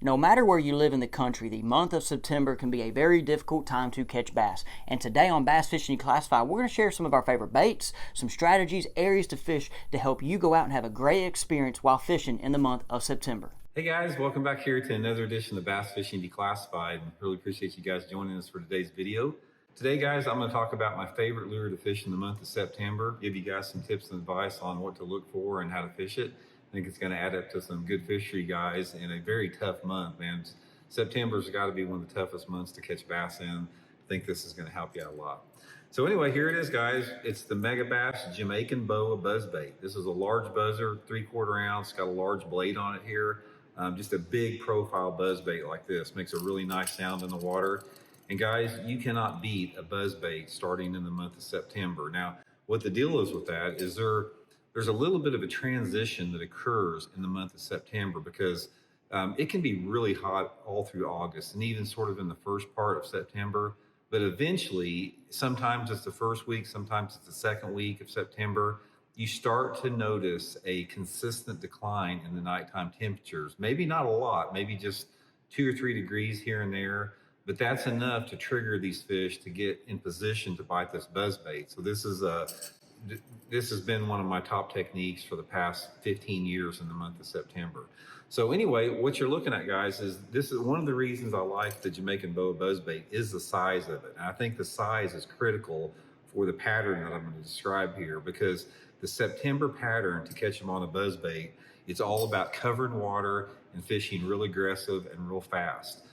No matter where you live in the country, the month of September can be a very difficult time to catch bass. And today on Bass Fishing Declassified, we're going to share some of our favorite baits, some strategies, areas to fish to help you go out and have a great experience while fishing in the month of September. Hey guys, welcome back here to another edition of Bass Fishing Declassified. Really appreciate you guys joining us for today's video. Today guys, I'm going to talk about my favorite lure to fish in the month of September, give you guys some tips and advice on what to look for and how to fish it. I think it's going to add up to some good fish for you guys in a very tough month, man. September's got to be one of the toughest months to catch bass in. I think this is going to help you out a lot. So anyway, here it is guys. It's the Mega Bass Jamaican Boa Buzzbait. This is a large buzzer, 3/4 ounce, got a large blade on it here. Just a big profile buzzbait like this. Makes a really nice sound in the water. And guys, you cannot beat a buzzbait starting in the month of September. Now, what the deal is with that is there's a little bit of a transition that occurs in the month of September because it can be really hot all through August and even sort of in the first part of September. But eventually, sometimes it's the first week, sometimes it's the second week of September, you start to notice a consistent decline in the nighttime temperatures. Maybe not a lot, maybe just 2 or 3 degrees here and there, but that's enough to trigger these fish to get in position to bite this buzzbait. So this has been one of my top techniques for the past 15 years in the month of September. So anyway, what you're looking at guys is this is one of the reasons I like the Jamaican Boa Buzzbait is the size of it. And I think the size is critical for the pattern that I'm going to describe here because the September pattern to catch them on a buzzbait, it's all about covering water and fishing real aggressive and real fast.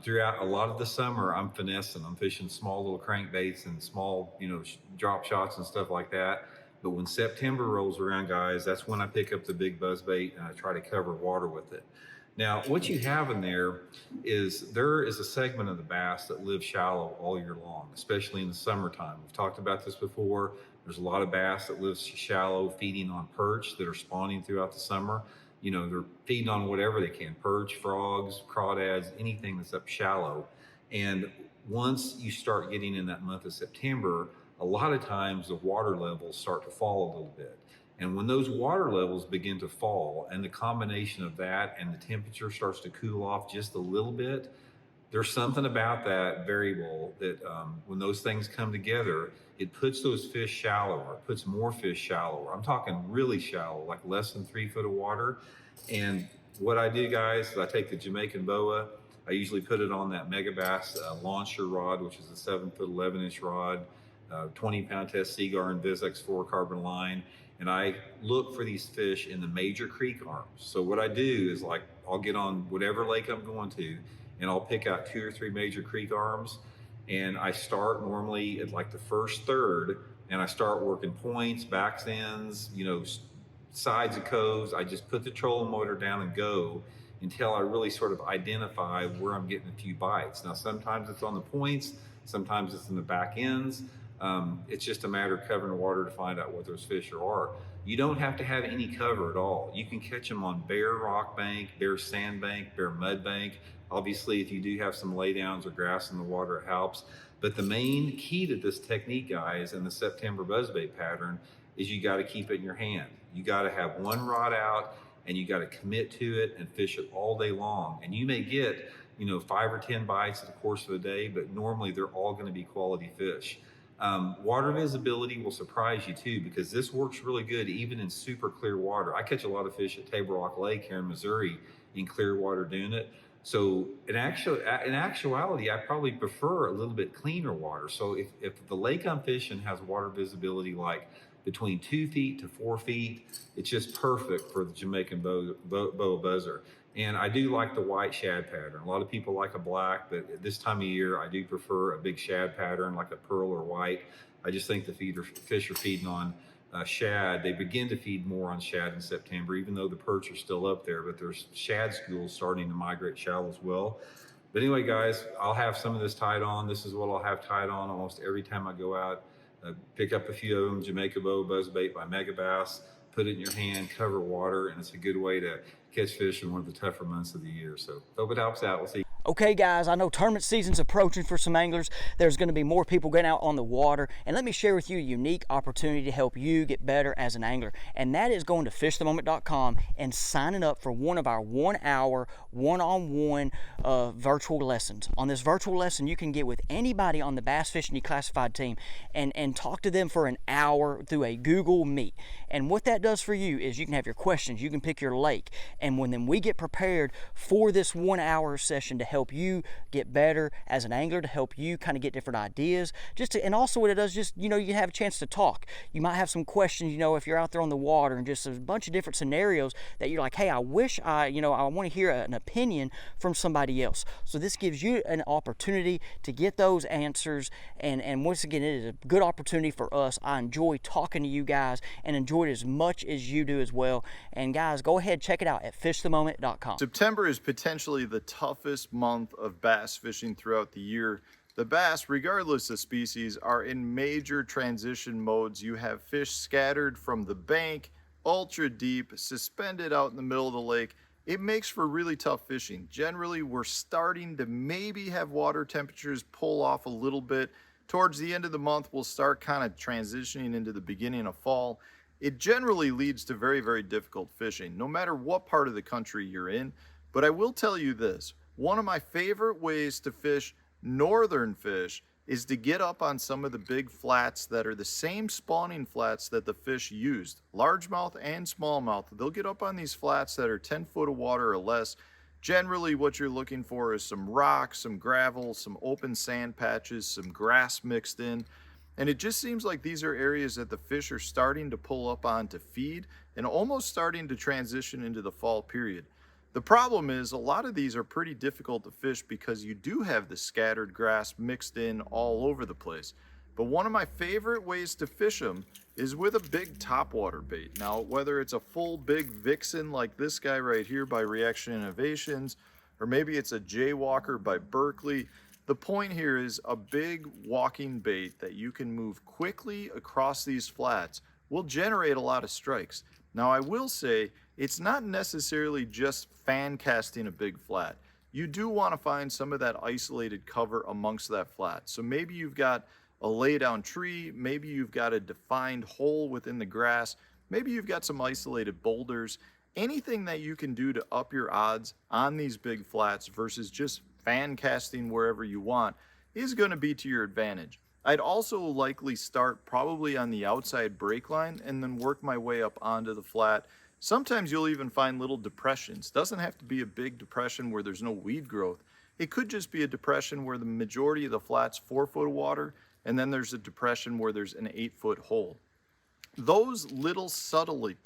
Throughout a lot of the summer, I'm finessing. I'm fishing small little crankbaits and small, drop shots and stuff like that. But when September rolls around, guys, that's when I pick up the big buzzbait and I try to cover water with it. Now, what you have in there is a segment of the bass that live shallow all year long, especially in the summertime. We've talked about this before. There's a lot of bass that live shallow, feeding on perch that are spawning throughout the summer. They're feeding on whatever they can, perch, frogs, crawdads, anything that's up shallow. And once you start getting in that month of September, a lot of times the water levels start to fall a little bit. And when those water levels begin to fall and the combination of that and the temperature starts to cool off just a little bit, there's something about that variable that when those things come together, it puts those fish shallower, puts more fish shallower. I'm talking really shallow, like less than 3 foot of water. And what I do, guys, is I take the Jamaican Boa. I usually put it on that Mega Bass launcher rod, which is a 7 foot 11-inch rod, 20-pound test Seagar and Vizex fluorocarbon line. And I look for these fish in the major creek arms. So what I do is I'll get on whatever lake I'm going to, and I'll pick out 2 or 3 major creek arms. And I start normally at the first third, and I start working points, backs, ends, sides of coves. I just put the trolling motor down and go until I really sort of identify where I'm getting a few bites. Now, sometimes it's on the points, sometimes it's in the back ends. It's just a matter of covering the water to find out what those fish are. You don't have to have any cover at all. You can catch them on bare rock bank, bare sand bank, bare mud bank. Obviously, if you do have some laydowns or grass in the water, it helps. But the main key to this technique, guys, in the September buzzbait pattern is you got to keep it in your hand. You got to have one rod out and you got to commit to it and fish it all day long. And you may get, 5 or 10 bites in the course of a day, but normally they're all going to be quality fish. Water visibility will surprise you too, because this works really good even in super clear water. I catch a lot of fish at Table Rock Lake here in Missouri in clear water doing it. So in actuality, I probably prefer a little bit cleaner water. So if the lake I'm fishing has water visibility like between 2 feet to 4 feet, it's just perfect for the Jamaican Boa Buzzer. And I do like the white shad pattern. A lot of people like a black, but at this time of year, I do prefer a big shad pattern like a pearl or white. I just think the fish are feeding on shad. They begin to feed more on shad in September, even though the perch are still up there, but there's shad schools starting to migrate shallow as well. But anyway, guys, I'll have some of this tied on. This is what I'll have tied on almost every time I go out. Pick up a few of them, Jamaican Boa Buzzbait by Mega Bass, put it in your hand, cover water, and it's a good way to catch fish in one of the tougher months of the year. So hope it helps out. We'll see. Okay, guys, I know tournament season's approaching for some anglers. There's going to be more people getting out on the water, and let me share with you a unique opportunity to help you get better as an angler, and that is going to fishthemoment.com and signing up for one of our 1 hour one-on-one virtual lessons. On this virtual lesson, you can get with anybody on the Bass Fishing Declassified team and talk to them for an hour through a Google Meet. And what that does for you is you can have your questions, you can pick your lake, and then we get prepared for this 1 hour session to help you get better as an angler, to help you kind of get different ideas, and also what it does, just, you have a chance to talk. You might have some questions, if you're out there on the water, and just a bunch of different scenarios that you're like, hey, I wish I want to hear an opinion from somebody else. So this gives you an opportunity to get those answers, and once again, it is a good opportunity for us. I enjoy talking to you guys and enjoy it as much as you do as well. And guys, go ahead, check it out at fishthemoment.com. September is potentially the toughest month of bass fishing throughout the year. The bass, regardless of species, are in major transition modes. You have fish scattered from the bank, ultra deep, suspended out in the middle of the lake. It makes for really tough fishing. Generally, we're starting to maybe have water temperatures pull off a little bit. Towards the end of the month, we'll start kind of transitioning into the beginning of fall. It generally leads to very, very difficult fishing, no matter what part of the country you're in. But I will tell you this, one of my favorite ways to fish northern fish is to get up on some of the big flats that are the same spawning flats that the fish used, largemouth and smallmouth. They'll get up on these flats that are 10 foot of water or less. Generally, what you're looking for is some rock, some gravel, some open sand patches, some grass mixed in. And it just seems like these are areas that the fish are starting to pull up on to feed and almost starting to transition into the fall period. The problem is a lot of these are pretty difficult to fish because you do have the scattered grass mixed in all over the place. But one of my favorite ways to fish them is with a big topwater bait. Now, whether it's a full big vixen like this guy right here by Reaction Innovations, or maybe it's a jaywalker by Berkeley, the point here is a big walking bait that you can move quickly across these flats will generate a lot of strikes. Now, I will say it's not necessarily just fan casting a big flat. You do want to find some of that isolated cover amongst that flat. So maybe you've got a lay down tree, maybe you've got a defined hole within the grass, maybe you've got some isolated boulders. Anything that you can do to up your odds on these big flats versus just fan casting wherever you want is going to be to your advantage. I'd also likely start probably on the outside break line and then work my way up onto the flat. Sometimes you'll even find little depressions. Doesn't have to be a big depression where there's no weed growth. It could just be a depression where the majority of the flat's 4 foot of water, and then there's a depression where there's an 8 foot hole. Those little subtleties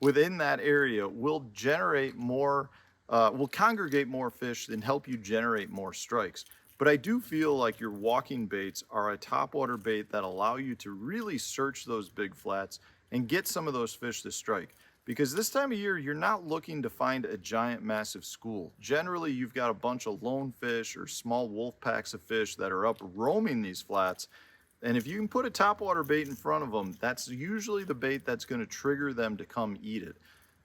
within that area will generate more, will congregate more fish and help you generate more strikes. But I do feel like your walking baits are a topwater bait that allow you to really search those big flats and get some of those fish to strike. Because this time of year, you're not looking to find a giant, massive school. Generally, you've got a bunch of lone fish or small wolf packs of fish that are up roaming these flats. And if you can put a topwater bait in front of them, that's usually the bait that's going to trigger them to come eat it.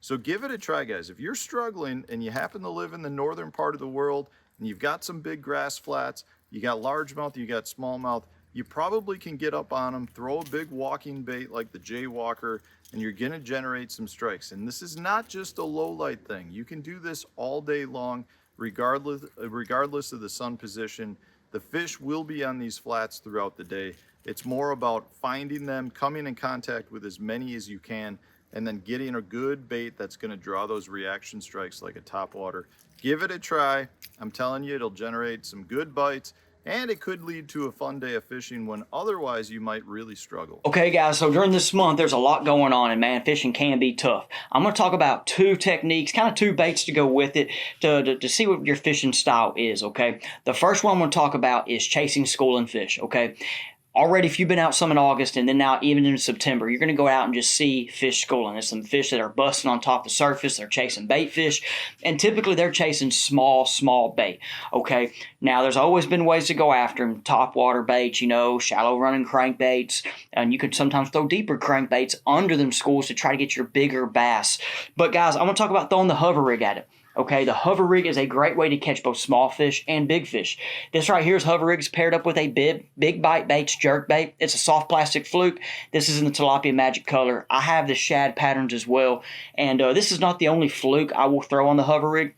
So give it a try, guys. If you're struggling and you happen to live in the northern part of the world and you've got some big grass flats, you got largemouth, you got smallmouth, you probably can get up on them, throw a big walking bait like the jaywalker, and you're going to generate some strikes. And this is not just a low light thing. You can do this all day long, regardless of the sun position. The fish will be on these flats throughout the day. It's more about finding them, coming in contact with as many as you can, and then getting a good bait that's going to draw those reaction strikes like a topwater. Give it a try. I'm telling you, it'll generate some good bites, and it could lead to a fun day of fishing when otherwise you might really struggle. Okay, guys, so during this month, there's a lot going on, and man, fishing can be tough. I'm going to talk about 2 techniques, kind of 2 baits to go with it to see what your fishing style is, okay? The first one I'm going to talk about is chasing schooling fish, okay? Already, if you've been out some in August and then now even in September, you're going to go out and just see fish schooling. There's some fish that are busting on top of the surface. They're chasing bait fish, and typically they're chasing small bait, okay? Now, there's always been ways to go after them. Top water baits, shallow running crankbaits, and you could sometimes throw deeper crankbaits under them schools to try to get your bigger bass. But, guys, I'm going to talk about throwing the hover rig at it. Okay, the hover rig is a great way to catch both small fish and big fish. This right here is hover rigs paired up with a big bite baits jerk bait. It's a soft plastic fluke. This is in the tilapia magic color. I have the shad patterns as well, and this is not the only fluke I will throw on the hover rig.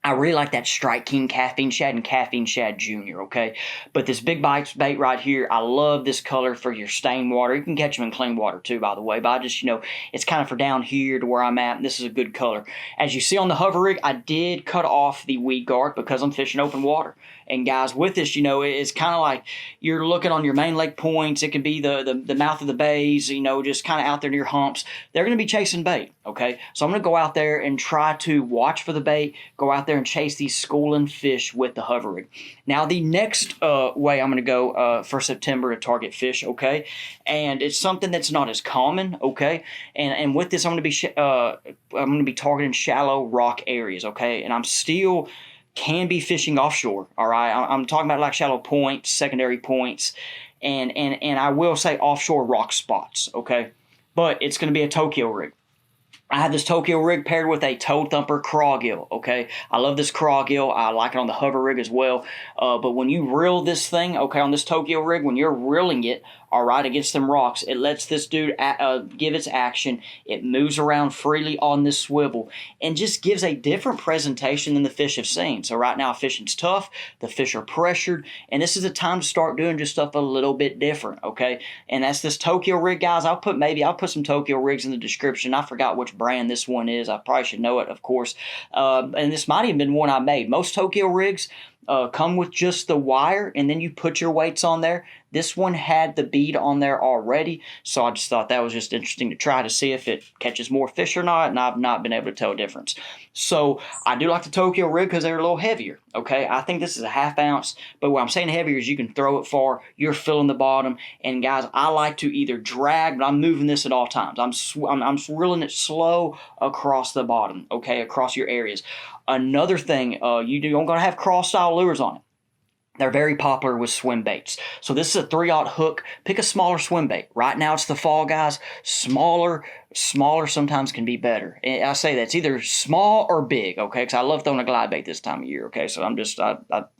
I really like that Strike King Caffeine Shad and Caffeine Shad Jr., okay? But this big bites bait right here, I love this color for your stained water. You can catch them in clean water too, by the way. But I just, it's kind of for down here to where I'm at. And this is a good color. As you see on the hover rig, I did cut off the weed guard because I'm fishing open water. And guys, with this, it's kind of like you're looking on your main lake points. It could be the mouth of the bays, just kind of out there near humps. They're going to be chasing bait, okay? So I'm going to go out there and try to watch for the bait, go out there and chase these schooling fish with the hover rig. Now, the next way I'm going to go for September to target fish, okay? And it's something that's not as common, okay? And with this, I'm going to be targeting shallow rock areas, okay? And I'm still can be fishing offshore, all right? I'm talking about like shallow points, secondary points, and I will say offshore rock spots, okay? But it's going to be a Tokyo rig. I have this Tokyo rig paired with a Toad Thumper craw gill, okay? I love this craw gill. I like it on the hover rig as well. But when you reel this thing, okay, on this Tokyo rig, when you're reeling it, all right, against them rocks, it lets this dude give its action. It moves around freely on this swivel and just gives a different presentation than the fish have seen. So right now, fishing's tough. The fish are pressured. And this is the time to start doing just stuff a little bit different, okay? And that's this Tokyo rig, guys. I'll put some Tokyo rigs in the description. I forgot which brand this one is. I probably should know it, of course. And this might have been one I made. Most Tokyo rigs come with just the wire, and then you put your weights on there. This one had the bead on there already, so I just thought that was just interesting to try to see if it catches more fish or not, and I've not been able to tell a difference. So I do like the Tokyo rig because they're a little heavier, okay? I think this is a 1/2 ounce, but what I'm saying heavier is you can throw it far, you're filling the bottom, and guys, I like to either drag, but I'm moving this at all times. I'm reeling it slow across the bottom, okay, across your areas. Another thing, you're going to have cross-style lures on it. They're very popular with swim baits. So this is a 3/0 hook. Pick a smaller swim bait. Right now it's the fall, guys. Smaller sometimes can be better. And I say that's either small or big, okay? Because I love throwing a glide bait this time of year, okay? So I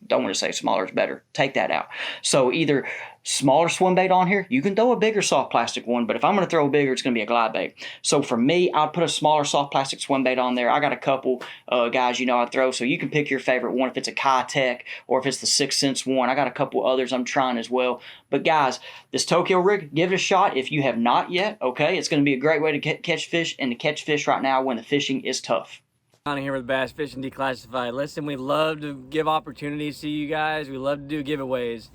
don't want to say smaller is better. Take that out. So either smaller swim bait on here, you can throw a bigger soft plastic one, but if I'm going to throw a bigger, it's going to be a glide bait. So for me, I'd put a smaller soft plastic swim bait on there. I got a couple guys I throw, so you can pick your favorite one if it's a Kai-Tech or if it's the 6th Sense one. I got a couple others I'm trying as well. But guys, this Tokyo rig, give it a shot if you have not yet, okay? It's going to be a great way to catch fish and to catch fish right now when the fishing is tough. On here with Bass Fishing Declassified. Listen, we love to give opportunities to you guys. We love to do giveaways.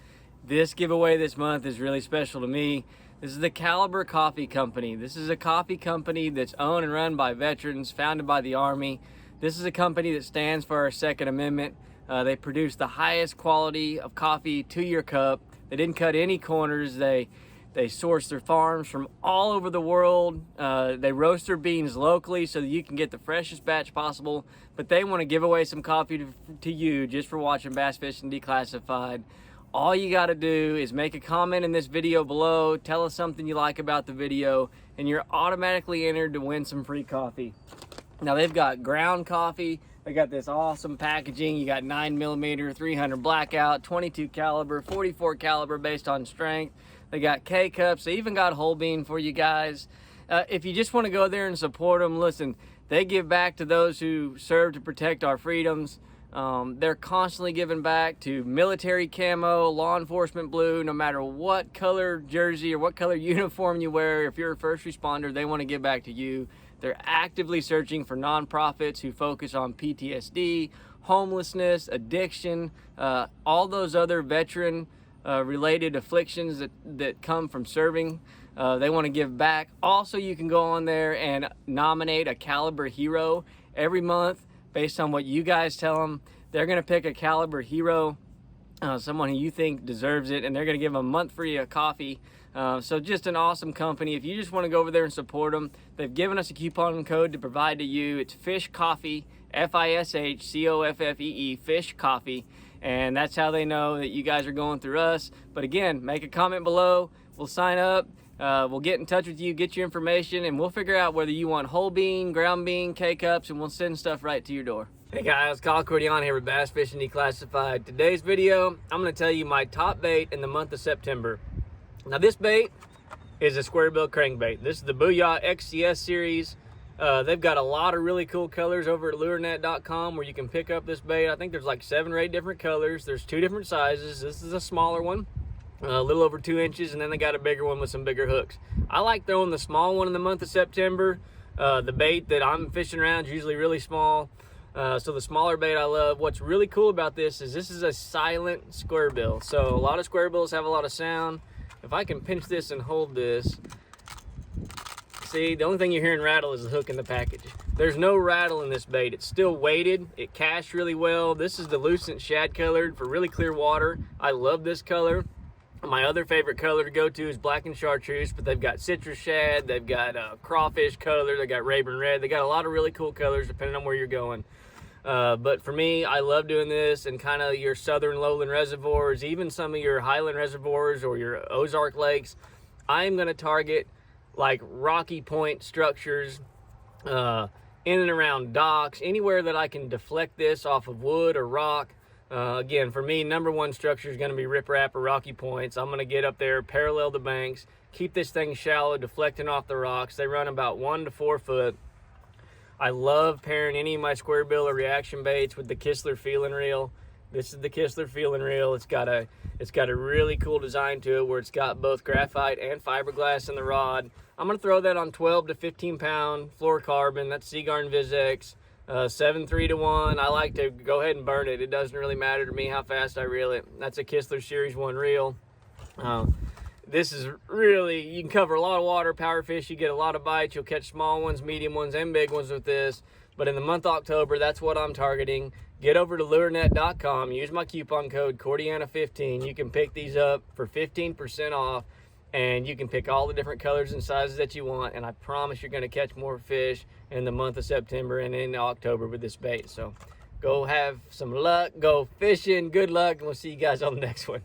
This giveaway this month is really special to me. This is the Caliber Coffee Company. This is a coffee company that's owned and run by veterans, founded by the Army. This is a company that stands for our Second Amendment. They produce the highest quality of coffee to your cup. They didn't cut any corners. They source their farms from all over the world. They roast their beans locally so that you can get the freshest batch possible. But they want to give away some coffee to you just for watching Bass Fishing Declassified. All you got to do is make a comment in this video below, tell us something you like about the video, and you're automatically entered to win some free coffee. Now they've got ground coffee. They got this awesome packaging. You got 9mm, 300 blackout, 22 caliber, 44 caliber based on strength. They got K-cups. They even got whole bean for you guys. If you just want to go there and support them, listen, they give back to those who serve to protect our freedoms. They're constantly giving back to military camo, law enforcement blue, no matter what color jersey or what color uniform you wear. If you're a first responder, they want to give back to you. They're actively searching for nonprofits who focus on PTSD, homelessness, addiction, all those other veteran related afflictions that come from serving. They want to give back. Also, you can go on there and nominate a Caliber hero every month based on what you guys tell them. They're going to pick a Caliber hero, someone who you think deserves it, and they're going to give them a month free of coffee. So just an awesome company. If you just want to go over there and support them, they've given us a coupon code to provide to you. It's Fish Coffee, FISHCOFFEE, Fish Coffee. And that's how they know that you guys are going through us. But again, make a comment below. We'll sign up. We'll get in touch with you, get your information, and we'll figure out whether you want whole bean, ground bean, K-cups, and we'll send stuff right to your door. Hey guys, Kyle Cordion here with Bass Fishing Declassified. Today's video, I'm going to tell you my top bait in the month of September. Now this bait is a square bill crankbait. This is the Booyah XCS series. They've got a lot of really cool colors over at lurenet.com where you can pick up this bait. I think there's like 7 or 8 different colors. There's 2 different sizes. This is a smaller one, a little over 2 inches, and then they got a bigger one with some bigger hooks. I like throwing the small one in the month of September. The bait that I'm fishing around is usually really small. So the smaller bait I love. What's really cool about this is a silent square bill. So a lot of square bills have a lot of sound. If I can pinch this and hold this, see, the only thing you're hearing rattle is the hook in the package. There's no rattle in this bait. It's still weighted. It casts really well. This is the Lucent Shad colored for really clear water. I love this color. My other favorite color to go to is black and chartreuse, but they've got citrus shad, they've got crawfish color, they got Rayburn red. They got a lot of really cool colors depending on where you're going. But for me, I love doing this in kind of your southern lowland reservoirs, even some of your highland reservoirs or your Ozark lakes. I'm going to target like rocky point structures, in and around docks, anywhere that I can deflect this off of wood or rock. Again, for me, number one structure is going to be riprap or rocky points. I'm going to get up there, parallel the banks, keep this thing shallow, deflecting off the rocks. They run about 1 to 4 foot. I love pairing any of my square bill or reaction baits with the Kistler Feeling Reel. This is the Kistler Feeling Reel. It's got a really cool design to it where it's got both graphite and fiberglass in the rod. I'm going to throw that on 12 to 15 pound fluorocarbon. That's Seagarn VizX. 7.3 to 1. I like to go ahead and burn it. It doesn't really matter to me how fast I reel it. That's a Kistler Series 1 reel. This is really, you can cover a lot of water, power fish, you get a lot of bites, you'll catch small ones, medium ones, and big ones with this. But in the month of October, that's what I'm targeting. Get over to lurenet.com, use my coupon code Cordiana15. You can pick these up for 15% off, and you can pick all the different colors and sizes that you want, and I promise you're gonna catch more fish in the month of September and in October with this bait. So go have some luck, go fishing, good luck, and we'll see you guys on the next one.